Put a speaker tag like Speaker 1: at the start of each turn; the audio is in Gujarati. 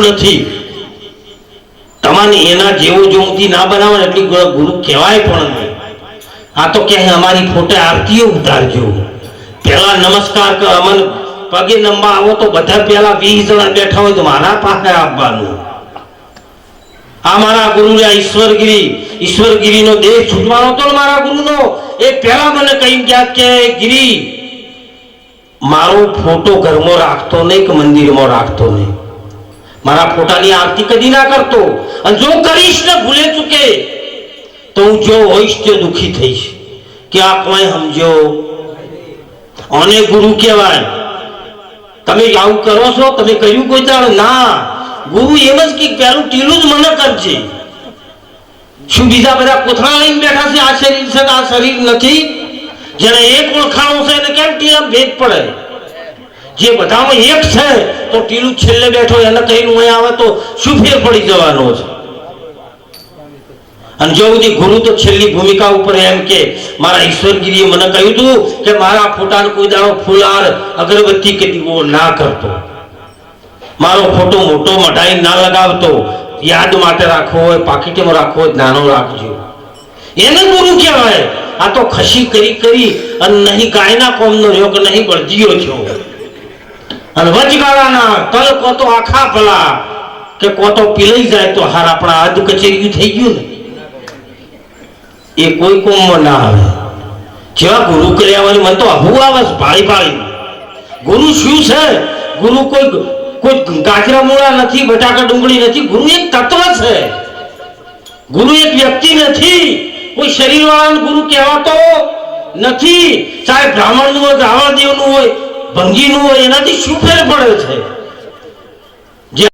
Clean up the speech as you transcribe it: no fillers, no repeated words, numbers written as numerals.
Speaker 1: નથી. તમારે એના જેવો જોમતી ના બનાવો એટલી ગુરુ કહેવાય પણ નહીં. આ તો કહે અમારી ફોટે આરતીઓ ઉતારજો, પેલા નમસ્કાર કર, અમન પગે નમવા આવો તો બધા પેલા 20 જણા બેઠા હોય તો મારા પાસે આવવાનું. આ મારા ગુરુ ઈશ્વરગીરીનો દેહ છૂટવાનો હતો મારા ગુરુનો. એ પેલા મને કહી ગયા કે ગિરી મારો ફોટો ઘરમાં રાખતો નહીં કે મંદિરમાં રાખતો નહીં, મારા ફોટાની આરતી કદી ના કરતો, અને જો કરીશ ને ભૂલે ચૂકે તો હું જો હોઈશ તે દુખી થઈશ કે આ કોઈ સમજો અને ગુરુ કહેવાય. તમે આવું કરો છો, તમે કર્યું કોઈ દાડો ના? ગુરુ એમ જ કે પેલું ટીલું જ મને કરજે. શું બીજા બધા કોથળા લઈને બેઠા છે? આ શરીર છે આ શરીર નથી. જેને એક ઓળખાણું છે એને કેમ ટીલા ભેદ પડે? જે બધામાં એક છે તો ટીલું છેલ્લે બેઠો એને કહીને અહીં આવે તો શું ફેર પડી જવાનો છે? અને જો સુધી ગુરુ તો છેલ્લી ભૂમિકા ઉપર એમ કે મારા ઈશ્વરગીરીએ મને કહ્યું હતું કે મારા ફોટાને કોઈ દાડો ફૂલાર અગરબત્તી કે દીવો ના કરતો, મારો ફોટો મોટો મઢાઈ ના લગાવતો, યાદ માટે રાખવો હોય પાકીટમાં રાખવો હોય નાનો રાખજો. એને ગુરુ કહેવાય. આ તો ખસી કરી અને નહીં ગાયના કોમનો રહ્યો કે નહીં બળદીયો છો, અને વચગાળાના તલ કો તો આખા ભલા કે કો તો પીલાઈ જાય તો હાર આપણા અધ કચેરી થઈ ગયું ને. એ કોઈ કોમમાં ના આવે. જેવા ગુરુ કર્યા મને તો અભુ આવે ભાળી. ગુરુ શું છે? ગુરુ કોઈ ગાજરા મૂળા નથી, બટાકા ડુંગળી નથી. ગુરુ એક તત્વ છે. ગુરુ એક વ્યક્તિ નથી. કોઈ શરીર વાળાને ગુરુ કહેવાતો નથી. ચાહે બ્રાહ્મણ નું હોય, રાવણદેવ નું હોય, ભંગી નું હોય, એનાથી શું ફેર પડે છે?